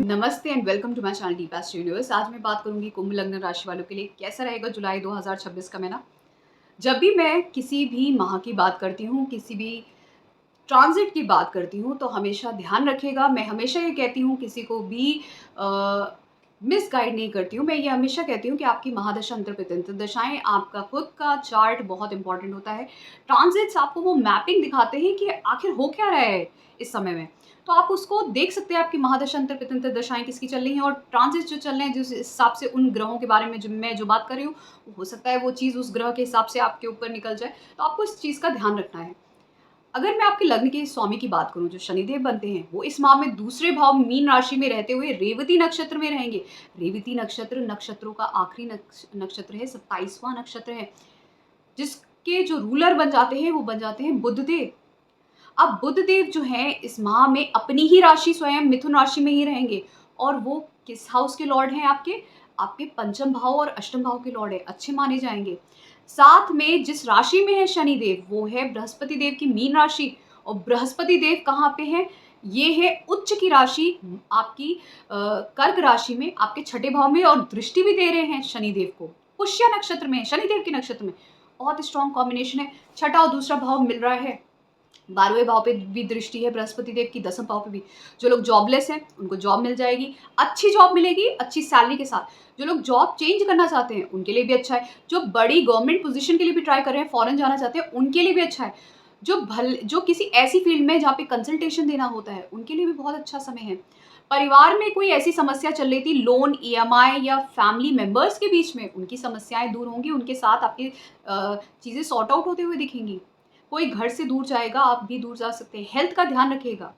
नमस्ते and welcome to my channel Deep पास्ट Universe. आज मैं बात करूंगी कुंभ लग्न राशि वालों के लिए कैसा रहेगा जुलाई 2026 का महीना। जब भी मैं किसी भी माह की बात करती हूँ, किसी भी ट्रांजिट की बात करती हूँ, तो हमेशा ध्यान रखिएगा। मैं हमेशा ये कहती हूँ, किसी को भी मिसगाइड नहीं करती हूँ। मैं ये हमेशा कहती हूँ कि आपकी महादशा अंतर्पितंत्र दशाएं, आपका खुद का चार्ट बहुत इंपॉर्टेंट होता है। ट्रांजिट्स आपको वो मैपिंग दिखाते हैं कि आखिर हो क्या रहा है इस समय में। तो आप उसको देख सकते हैं, आपकी महादशा अंतर्पितंत्र दशाएं किसकी चल रही हैं और ट्रांजिट जो चल रहे हैं, जिस हिसाब से उन ग्रहों के बारे में जो मैं बात कर रही हूँ, हो सकता है वो चीज़ उस ग्रह के हिसाब से आपके ऊपर निकल जाए। तो आपको इस चीज़ का ध्यान रखना है। अगर मैं आपके लग्न के स्वामी की बात करूं, जो शनिदेव बनते हैं, वो इस माह में दूसरे भाव मीन राशि में रहते हुए रेवती नक्षत्र में रहेंगे। रेवती नक्षत्र नक्षत्रों का आखिरी नक्षत्र है, 27वां नक्षत्र है, जिसके जो रूलर बन जाते हैं वो बन जाते हैं बुध देव। अब बुध देव जो हैं इस माह में अपनी ही राशि स्वयं मिथुन राशि में ही रहेंगे। और वो किस हाउस के लॉर्ड हैं? आपके आपके पंचम भाव और अष्टम भाव के लॉर्ड है, अच्छे माने जाएंगे। साथ में जिस राशि में है शनिदेव, वो है बृहस्पति देव की मीन राशि। और बृहस्पति देव कहाँ पे है? ये है उच्च की राशि, आपकी कर्क राशि में, आपके छठे भाव में, और दृष्टि भी दे रहे हैं शनिदेव को। पुष्य नक्षत्र में, शनिदेव के नक्षत्र में। बहुत स्ट्रॉन्ग कॉम्बिनेशन है। छठा और दूसरा भाव मिल रहा है। 12वें भाव पे भी दृष्टि है बृहस्पति देव की, 10वें भाव पे भी। जो लोग जॉबलेस हैं उनको जॉब मिल जाएगी, अच्छी जॉब मिलेगी, अच्छी सैलरी के साथ। जो लोग जॉब चेंज करना चाहते हैं उनके लिए भी अच्छा है। जो बड़ी गवर्नमेंट पोजीशन के लिए भी ट्राई कर रहे हैं, फॉरेन जाना चाहते हैं, उनके लिए भी अच्छा है। जो किसी ऐसी फील्ड में जहाँ पे कंसल्टेशन देना होता है, उनके लिए भी बहुत अच्छा समय है। परिवार में कोई ऐसी समस्या चल रही थी, लोन, ईएमआई या फैमिली मेंबर्स के बीच में, उनकी समस्याएं दूर होंगी। उनके साथ आपकी चीज़ें सॉर्ट आउट होते हुए दिखेंगी। कोई घर से दूर जाएगा, आप भी दूर जा सकते हैं। हेल्थ का ध्यान रखिएगा,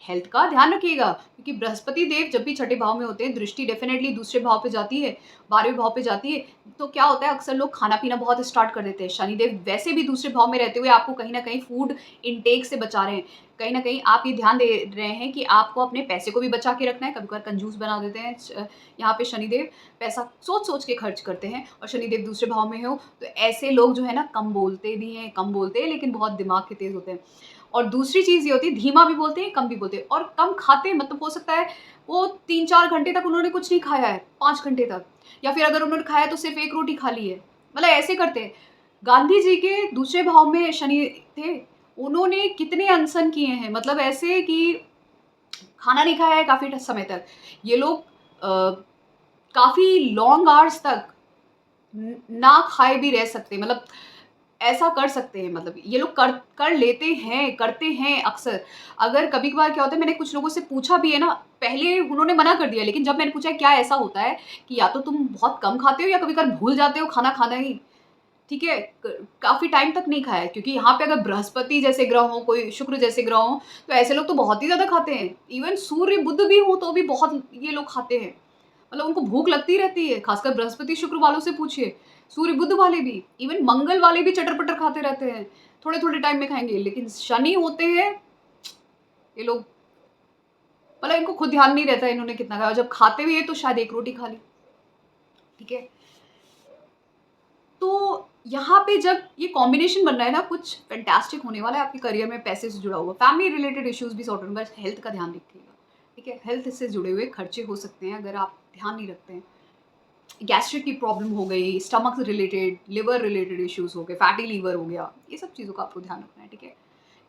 हेल्थ का ध्यान रखिएगा, क्योंकि बृहस्पति देव जब भी छठे भाव में होते हैं, दृष्टि डेफिनेटली दूसरे भाव पे जाती है, 12वें भाव पे जाती है। तो क्या होता है, अक्सर लोग खाना पीना बहुत स्टार्ट कर देते हैं। शनिदेव वैसे भी दूसरे भाव में रहते हुए आपको कहीं ना कहीं फूड इनटेक से बचा रहे हैं। कहीं ना कहीं आप ये ध्यान दे रहे हैं कि आपको अपने पैसे को भी बचा के रखना है। कभी कभार कंजूस बना देते हैं यहाँ पे शनिदेव, पैसा सोच सोच के खर्च करते हैं। और शनिदेव दूसरे भाव में हो तो ऐसे लोग जो है ना, कम बोलते भी हैं, कम बोलते हैं लेकिन बहुत दिमाग के तेज होते हैं। और दूसरी चीज़ ये होती है, धीमा भी बोलते हैं, कम भी बोलते हैं। और कम खाते हैं, मतलब हो सकता है वो 3-4 घंटे तक उन्होंने कुछ नहीं खाया है, 5 घंटे तक। या फिर अगर उन्होंने खाया तो सिर्फ़ 1 रोटी खा ली है। मतलब ऐसे करते हैं। गांधी जी के दूसरे भाव में शनि थे, उन्होंने कितने अनशन किए हैं, मतलब ऐसे कि खाना नहीं खाया है काफ़ी समय तक। ये लोग काफ़ी लॉन्ग आवर्स तक ना खाए भी रह सकते हैं, मतलब ऐसा कर सकते हैं। मतलब ये लोग कर कर लेते हैं, करते हैं अक्सर। अगर कभी-कभार क्या होता है, मैंने कुछ लोगों से पूछा भी है ना, पहले उन्होंने मना कर दिया, लेकिन जब मैंने पूछा क्या ऐसा होता है कि या तो तुम बहुत कम खाते हो या कभी-कभार भूल जाते हो खाना खाना ही, ठीक है? काफ़ी टाइम तक नहीं खाया है, क्योंकि यहाँ पे अगर बृहस्पति जैसे ग्रह हों, कोई शुक्र जैसे ग्रह हों, तो ऐसे लोग तो बहुत ही ज़्यादा खाते हैं। इवन सूर्य, बुध भी हों तो भी बहुत ये लोग खाते हैं। मतलब उनको भूख लगती रहती है, खासकर बृहस्पति शुक्र वालों से पूछिए। सूर्य बुध वाले भी, इवन मंगल वाले भी चटर-पटर खाते रहते हैं। थोड़े-थोड़े टाइम में खाएँगे, लेकिन शनि होते हैं, ये लोग, मतलब इनको खुद ध्यान नहीं रहता है इन्होंने कितना खाया, और जब खाते भी हैं तो शायद 1 रोटी खा ली, ठीक है? तो यहाँ पे जब ये कॉम्बिनेशन बन रहा है ना, कुछ फैंटास्टिक होने वाला है आपके करियर में, पैसे से जुड़ा हुआ। फैमिली रिलेटेड इश्यूज़ भी सॉर्ट होंगे, बस हेल्थ का ध्यान रखिएगा, ठीक है? हेल्थ से जुड़े हुए खर्चे हो सकते हैं अगर आप ध्यान नहीं रखते हैं। गैस्ट्रिक की प्रॉब्लम हो गई, स्टमक से रिलेटेड, लिवर रिलेटेड इश्यूज़ हो गए, फैटी लीवर हो गया, ये सब चीज़ों का आपको ध्यान रखना है, ठीक है?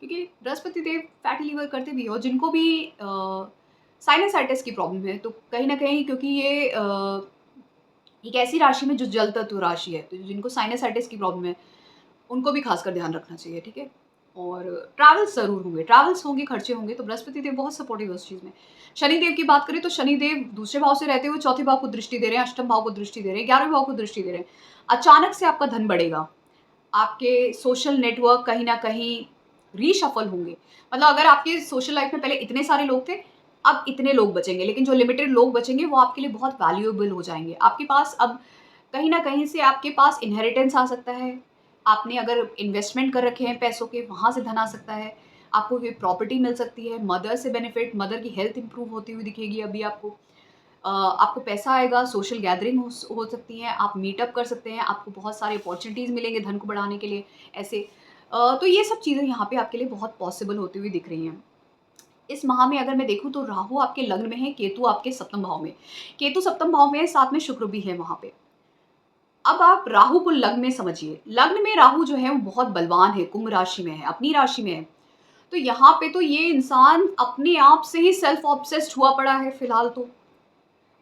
क्योंकि बृहस्पति देव फैटी लीवर करते भी हैं। और जिनको भी साइनसाइटिस की प्रॉब्लम है, तो कहीं न कहीं, क्योंकि ये एक ऐसी राशि में जो जल तत्व राशि है, तो जिनको साइनसाइटिस की प्रॉब्लम है, उनको भी खासकर ध्यान रखना चाहिए, ठीक है? और ट्रैवल्स ज़रूर होंगे, ट्रैवल्स होंगे, खर्चे होंगे, तो बृहस्पति देव बहुत सपोर्टिव है उस चीज़ में। शनिदेव की बात करें तो शनिदेव दूसरे भाव से रहते हुए चौथे भाव को दृष्टि दे रहे हैं, अष्टम भाव को दृष्टि दे रहे हैं, 11वें भाव को दृष्टि दे रहे हैं। अचानक से आपका धन बढ़ेगा, आपके सोशल नेटवर्क कहीं न कहीं रीशफ़ल होंगे। मतलब अगर आपके सोशल लाइफ़ में पहले इतने सारे लोग थे, अब इतने लोग बचेंगे, लेकिन जो लिमिटेड लोग बचेंगे वो आपके लिए बहुत वैल्यूएबल हो जाएँगे। आपके पास अब कहीं न कहीं से आपके पास इनहेरिटेंस आ सकता है। आपने अगर इन्वेस्टमेंट कर रखे हैं पैसों के, वहाँ से धन आ सकता है। आपको कोई प्रॉपर्टी मिल सकती है, मदर से बेनिफिट, मदर की हेल्थ इम्प्रूव होती हुई दिखेगी अभी आपको। आपको पैसा आएगा, सोशल गैदरिंग हो सकती है, आप मीटअप कर सकते हैं, आपको बहुत सारे अपॉर्च्युनिटीज़ मिलेंगे धन को बढ़ाने के लिए, ऐसे। तो ये सब चीज़ें यहाँ पे आपके लिए बहुत पॉसिबल होती हुई दिख रही हैं। इस माह में अगर मैं देखूँ तो राहु आपके लग्न में है, केतु आपके सप्तम भाव में। केतु सप्तम भाव में है, साथ में शुक्र भी है वहाँ पे। अब आप राहु को लग्न में समझिए। लग्न में राहु जो है वो बहुत बलवान है, कुंभ राशि में है, अपनी राशि में है। तो यहाँ पे तो ये इंसान अपने आप से ही सेल्फ ऑब्सेस्ड हुआ पड़ा है फिलहाल तो।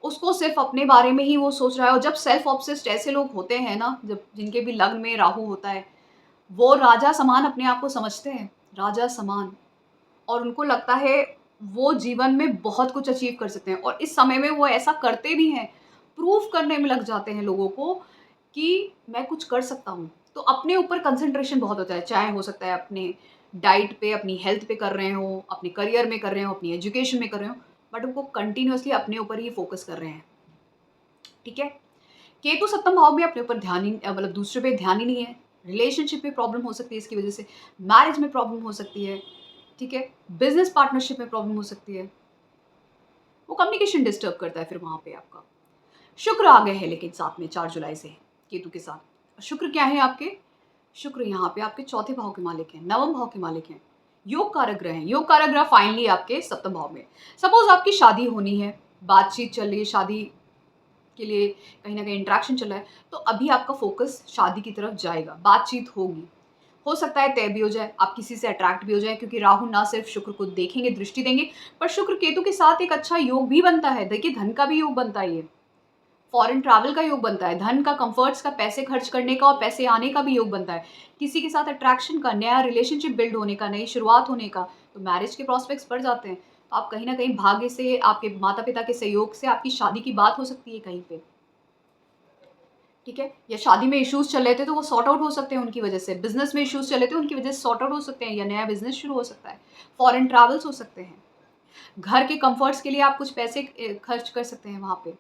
उसको सिर्फ़ अपने बारे में ही वो सोच रहा है, और जब सेल्फ ऑब्सेस्ड ऐसे लोग होते हैं ना, जब जिनके भी लग्न में राहु होता है, वो राजा समान अपने आप को समझते हैं, राजा समान। और उनको लगता है वो जीवन में बहुत कुछ अचीव कर सकते हैं, और इस समय में वो ऐसा करते भी हैं। प्रूव करने में लग जाते हैं लोगों को कि मैं कुछ कर सकता हूँ। तो अपने ऊपर कंसंट्रेशन बहुत होता है, चाहे हो सकता है अपने डाइट पे, अपनी हेल्थ पे कर रहे हों, अपने करियर में कर रहे हों, अपनी एजुकेशन में कर रहे हों, बट उनको कंटिन्यूअसली अपने ऊपर ही फोकस कर रहे हैं। ठीक है? केतु सप्तम भाव में अपने ऊपर ध्यान ही मतलब दूसरे पे ध्यान ही नहीं है। रिलेशनशिप में प्रॉब्लम हो सकती है इसकी वजह से, मैरिज में प्रॉब्लम हो सकती है, ठीक है? बिज़नेस पार्टनरशिप में प्रॉब्लम हो सकती है। वो कम्युनिकेशन डिस्टर्ब करता है फिर वहाँ पे आपका। शुक्र आ गए हैं लेकिन साथ में 4 जुलाई से केतु के साथ। शुक्र क्या है आपके? शुक्र यहाँ पे आपके चौथे भाव के मालिक हैं, नवम भाव के मालिक हैं। योग कारक ग्रह हैं। योग कारक ग्रह फाइनली आपके सप्तम भाव में। सपोज़ आपकी शादी होनी है, बातचीत चल रही है, शादी के लिए कहीं न कहीं इंटरेक्शन चल रहा है, तो अभी आपका फ़ोकस शादी की तरफ जाएगा, बातचीत होगी। हो सकता है तय भी हो जाए, आप किसी से अट्रैक्ट भी हो जाएँ, क्योंकि राहु ना सिर्फ़ शुक्र को देखेंगे, दृष्टि देंगे, पर शुक्र केतु के साथ एक अच्छा योग भी बनता है। देखिए धन का भी योग बनता है ये, फॉरेन ट्रैवल का योग बनता है, धन का, कम्फ़र्ट्स का, पैसे खर्च करने का और पैसे आने का भी योग बनता है। किसी के साथ अट्रैक्शन का, नया रिलेशनशिप बिल्ड होने का, नई शुरुआत होने का, तो मैरिज के प्रॉस्पेक्ट्स बढ़ जाते हैं। तो आप कहीं न कहीं भाग्य से, आपके माता-पिता के सहयोग से आपकी शादी की बात हो सकती है कहीं पे। ठीक है? या शादी में इश्यूज़ चल रहे थे तो वो सॉर्ट आउट हो सकते हैं उनकी वजह से। बिज़नेस में इश्यूज़ चल रहे थे उनकी वजह से सॉर्ट आउट हो सकते हैं, या नया बिज़नेस शुरू हो सकता है। फॉरेन ट्रैवल्स हो सकते हैं। घर के कम्फर्ट्स के लिए आप कुछ पैसे खर्च कर सकते हैं वहाँ पे।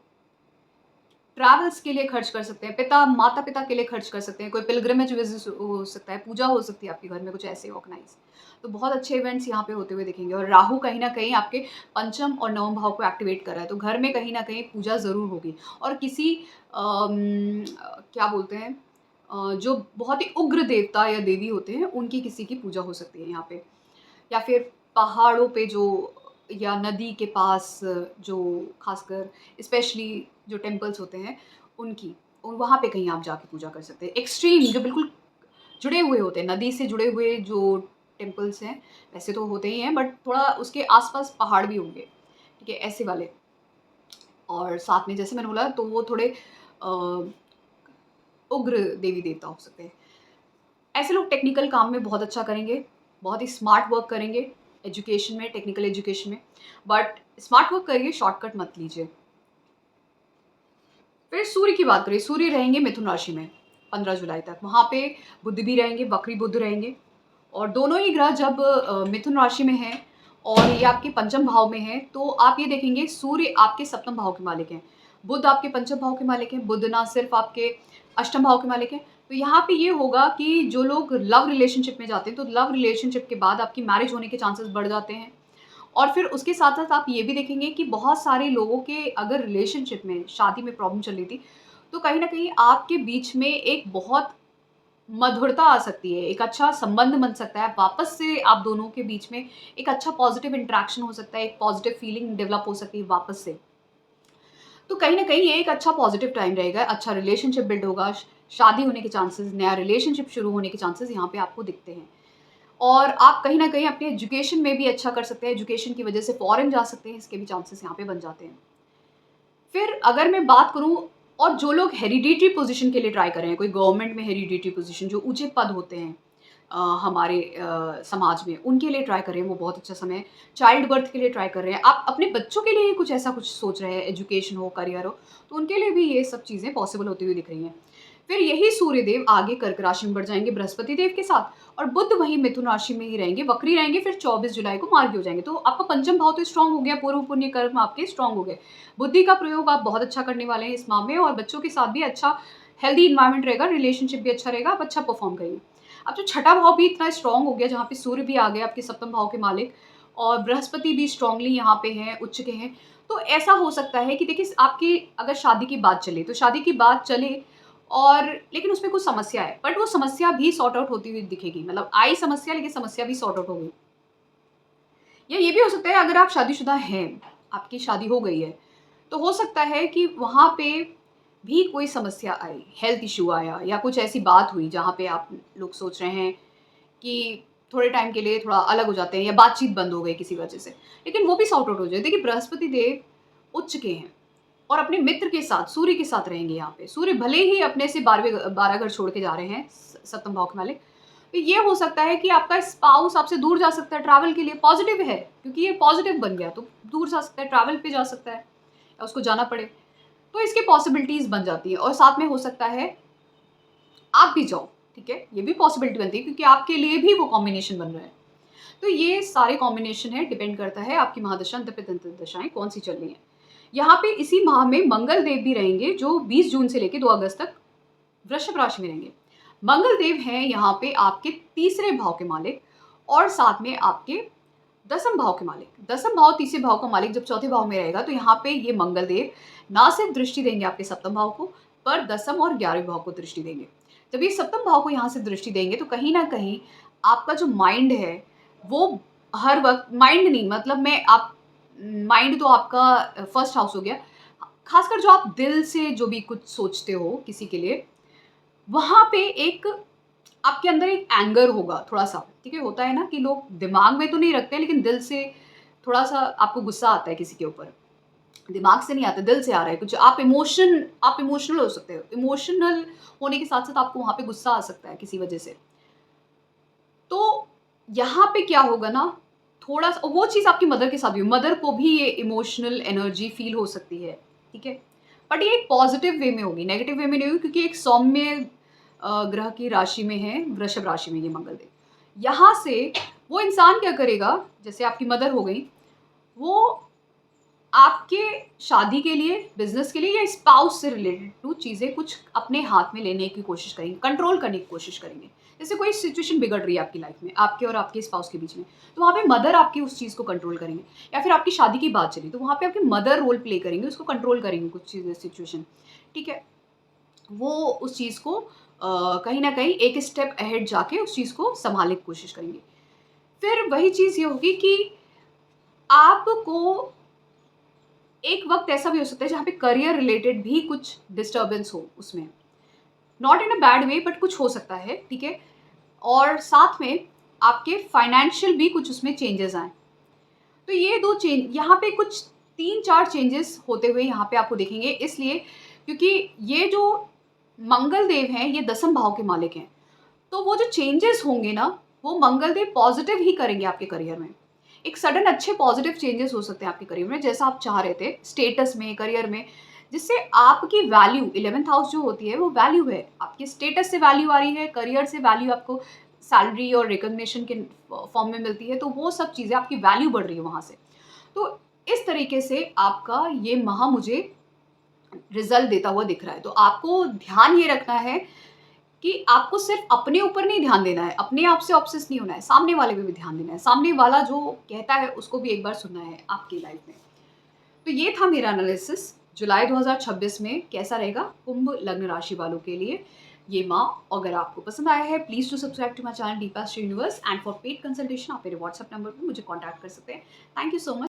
ट्रैवल्स के लिए खर्च कर सकते हैं, माता-पिता के लिए खर्च कर सकते हैं, कोई पिलग्रिमेज विज़िट हो सकता है, पूजा हो सकती है आपके घर में कुछ ऐसे ऑर्गनाइज़। तो बहुत अच्छे इवेंट्स यहाँ पे होते हुए दिखेंगे, और राहु कहीं न कहीं आपके पंचम और नवम भाव को एक्टिवेट कर रहा है, तो घर में कहीं न कहीं पूजा ज़रूर होगी। और किसी क्या बोलते हैं, जो बहुत ही उग्र देवता या देवी होते हैं, उनकी किसी की पूजा हो सकती है यहाँ पे। या फिर पहाड़ों पे जो, या नदी के पास जो, खासकर स्पेशली जो टेम्पल्स होते हैं उनकी, वहाँ पे कहीं आप जाके पूजा कर सकते हैं। एक्सट्रीम जो बिल्कुल जुड़े हुए होते हैं, नदी से जुड़े हुए जो टेम्पल्स हैं, वैसे तो होते ही हैं, बट थोड़ा उसके आस-पास पहाड़ भी होंगे, ठीक है? ऐसे वाले। और साथ में जैसे मैंने बोला, तो वो थोड़े उग्र देवी-देवता हो सकते हैं। ऐसे लोग टेक्निकल काम में बहुत अच्छा करेंगे, बहुत ही स्मार्ट वर्क करेंगे, एजुकेशन में, टेक्निकल एजुकेशन में। बट स्मार्ट वर्क करिए, शॉर्टकट मत लीजिए। फिर सूर्य की बात करें, सूर्य रहेंगे मिथुन राशि में 15 जुलाई तक। वहाँ पे बुध भी रहेंगे, वक्री बुध रहेंगे, और दोनों ही ग्रह जब मिथुन राशि में हैं और ये आपके पंचम भाव में हैं, तो आप ये देखेंगे सूर्य आपके सप्तम भाव के मालिक हैं, बुध आपके पंचम भाव के मालिक हैं, बुध ना सिर्फ आपके अष्टम भाव के मालिक हैं। तो यहाँ पे ये होगा कि जो लोग लव रिलेशनशिप में जाते हैं, तो लव रिलेशनशिप के बाद आपकी मैरिज होने के चांसेस बढ़ जाते हैं। और फिर उसके साथ-साथ आप ये भी देखेंगे कि बहुत सारे लोगों के अगर रिलेशनशिप में, शादी में प्रॉब्लम चल रही थी, तो कहीं न कहीं आपके बीच में एक बहुत मधुरता आ सकती है, एक अच्छा संबंध बन सकता है, वापस से आप दोनों के बीच में एक अच्छा पॉज़िटिव इंटरैक्शन हो सकता है, एक पॉज़िटिव फीलिंग डेवलप हो सकती है वापस से। तो कहीं न कहीं ये एक अच्छा पॉज़िटिव टाइम रहेगा, अच्छा रिलेशनशिप बिल्ड होगा, शादी होने के चांसेस, नया रिलेशनशिप शुरू होने के चांसेस यहाँ पे आपको दिखते हैं। और आप कहीं न कहीं अपने एजुकेशन में भी अच्छा कर सकते हैं, एजुकेशन की वजह से फ़ॉरेन जा सकते हैं, इसके भी चांसेस यहाँ पे बन जाते हैं। फिर अगर मैं बात करूँ, और जो लोग हेरिडिटरी पोज़ीशन के लिए ट्राई कर रहे हैं, कोई गवर्नमेंट में हेरिडिटरी पोज़ीशन, जो ऊँचे पद होते हैं हमारे समाज में, उनके लिए ट्राई कर रहे हैं, वो बहुत अच्छा समय है। चाइल्ड बर्थ के लिए ट्राई कर रहे हैं, आप अपने बच्चों के लिए कुछ ऐसा कुछ सोच रहे हैं, एजुकेशन हो, करियर हो, तो उनके लिए भी ये सब चीज़ें पॉसिबल होती हुई दिख रही हैं। फिर यही सूर्यदेव आगे कर्क राशि में बढ़ जाएँगे बृहस्पति देव के साथ, और बुध वहीं मिथुन राशि में ही रहेंगे, वक्री रहेंगे, फिर 24 जुलाई को मार्गी हो जाएँगे। तो आपका पंचम भाव तो स्ट्रॉन्ग हो गया, पूर्व पुण्य कर्म आपके स्ट्रॉन्ग हो गए। बुद्धि का प्रयोग आप बहुत अच्छा करने वाले हैं इस माह में, और बच्चों के साथ भी अच्छा हेल्दी एनवायरनमेंट रहेगा, रिलेशनशिप भी अच्छा रहेगा, आप अच्छा परफ़ॉर्म करेंगे। अब जो छठा भाव भी इतना स्ट्रॉन्ग हो गया, जहाँ पे सूर्य भी आ गए आपके सप्तम भाव के मालिक, और बृहस्पति भी स्ट्रॉन्गली यहाँ पे हैं, उच्च के हैं। तो ऐसा हो सकता है कि देखिए, आपकी अगर शादी की बात चले, तो शादी की बात चले, और लेकिन उसमें कुछ समस्या है, बट वो समस्या भी सॉर्ट आउट होती हुई दिखेगी। मतलब आई समस्या, लेकिन समस्या भी सॉर्ट आउट हो गई। या ये भी हो सकता है अगर आप शादीशुदा हैं, आपकी शादी हो गई है, तो हो सकता है कि वहाँ पे भी कोई समस्या आई, हेल्थ इश्यू आया या कुछ ऐसी बात हुई जहाँ पे आप लोग सोच रहे हैं कि थोड़े टाइम के लिए थोड़ा अलग हो जाते हैं या बातचीत बंद हो गई किसी वजह से, लेकिन वो भी सॉर्ट आउट हो जाए। देखिए बृहस्पति देव उच्च के हैं और अपने मित्र के साथ, सूर्य के साथ रहेंगे यहाँ पे। सूर्य भले ही अपने से 12 घर छोड़ के जा रहे हैं, सप्तम भाव के मालिक, तो ये हो सकता है कि आपका स्पाउस आपसे दूर जा सकता है ट्रैवल के लिए। पॉजिटिव है क्योंकि ये पॉजिटिव बन गया, तो दूर जा सकता है, ट्रैवल पे जा सकता है या उसको जाना पड़े, तो इसकी पॉसिबिलिटीज़ बन जाती है। और साथ में हो सकता है आप भी जाओ, ठीक है, ये भी पॉसिबिलिटी बनती है क्योंकि आपके लिए भी वो कॉम्बिनेशन बन रहा है। तो ये सारे कॉम्बिनेशन है, डिपेंड करता है आपकी महादशा अंतर्पित दशाएं कौन सी चल रही हैं। यहाँ पे इसी माह में मंगल देव भी रहेंगे जो 20 जून से लेकर 2 अगस्त तक वृषभ राशि में रहेंगे। मंगल देव हैं यहाँ पे आपके तीसरे भाव के मालिक और साथ में आपके दसम भाव के मालिक। दसम भाव तीसरे भाव का मालिक जब चौथे भाव में रहेगा तो यहाँ पे ये मंगल देव ना सिर्फ दृष्टि देंगे आपके सप्तम भाव को, पर दसम और 11वें भाव को दृष्टि देंगे। जब ये सप्तम भाव को यहाँ से दृष्टि देंगे तो कहीं ना कहीं आपका जो माइंड है वो हर वक्त, माइंड नहीं मतलब मैं आप, माइंड तो आपका फर्स्ट हाउस हो गया, खासकर जो आप दिल से जो भी कुछ सोचते हो किसी के लिए, वहाँ पे एक आपके अंदर एक एंगर होगा थोड़ा सा, ठीक है। होता है ना कि लोग दिमाग में तो नहीं रखते लेकिन दिल से थोड़ा सा आपको गुस्सा आता है किसी के ऊपर, दिमाग से नहीं आता, दिल से आ रहा है कुछ, आप इमोशनल हो सकते हो। इमोशनल होने के साथ साथ आपको वहाँ पे गुस्सा आ सकता है किसी वजह से। तो यहाँ पे क्या होगा ना, थोड़ा सा वो चीज़ आपकी मदर के साथ भी, मदर को भी ये इमोशनल एनर्जी फील हो सकती है, ठीक है। बट ये एक पॉजिटिव वे में होगी, नेगेटिव वे में नहीं होगी क्योंकि एक सौम्य ग्रह की राशि में है, वृषभ राशि में ये मंगल देव। यहाँ से वो इंसान क्या करेगा, जैसे आपकी मदर हो गई, वो आपके शादी के लिए, बिजनेस के लिए या स्पाउस से रिलेटेड टू चीज़ें कुछ अपने हाथ में लेने की कोशिश करेंगे, कंट्रोल करने की कोशिश करेंगे। जैसे कोई सिचुएशन बिगड़ रही है आपकी लाइफ में, आपके और आपके स्पाउस के बीच में, तो वहाँ पे मदर आपकी उस चीज़ को कंट्रोल करेंगे। या फिर आपकी शादी की बात चली तो वहाँ पे आपकी मदर रोल प्ले करेंगे, उसको कंट्रोल करेंगे कुछ चीज़ें, सिचुएशन, ठीक है। वो उस चीज़ को कहीं ना कहीं एक स्टेप अहेड जाके उस चीज़ को संभालने की कोशिश करेंगे। फिर वही चीज़ ये होगी कि आपको एक वक्त ऐसा भी हो सकता है जहाँ पे करियर रिलेटेड भी कुछ डिस्टर्बेंस हो उसमें, not in a bad way but कुछ हो सकता है, ठीक है। और साथ में आपके फाइनेंशियल भी कुछ उसमें चेंजेस आए। तो ये दो चेंज यहाँ पे कुछ 3-4 चेंजेस होते हुए यहाँ पे आपको देखेंगे, इसलिए क्योंकि ये जो मंगल देव हैं ये दसम भाव के मालिक हैं। तो वो जो चेंजेस होंगे ना, वो मंगल देव पॉजिटिव ही करेंगे आपके करियर में। एक सडन अच्छे पॉजिटिव चेंजेस हो सकते हैं आपके करियर में, जैसा आप चाह रहे थे, स्टेटस में, करियर में, जिससे आपकी वैल्यू, 11th हाउस जो होती है वो वैल्यू है, आपके स्टेटस से वैल्यू आ रही है, करियर से वैल्यू आपको सैलरी और रिकग्निशन के फॉर्म में मिलती है, तो वो सब चीज़ें आपकी वैल्यू बढ़ रही है वहाँ से। तो इस तरीके से आपका ये माह मुझे रिजल्ट देता हुआ दिख रहा है। तो आपको ध्यान ये रखना है कि आपको सिर्फ अपने ऊपर नहीं ध्यान देना है, अपने आप से ऑब्सेस नहीं होना है, सामने वाले पे भी ध्यान देना है, सामने वाला जो कहता है उसको भी एक बार सुनना है आपकी लाइफ में। तो ये था मेरा एनालिसिस जुलाई 2026 में कैसा रहेगा कुंभ लग्न राशि वालों के लिए ये माह। अगर आपको पसंद आया है please to subscribe to my channel Deep Astro Universe, and for paid consultation आप मेरे व्हाट्सएप नंबर पर मुझे कॉन्टैक्ट कर सकते हैं। Thank you so much.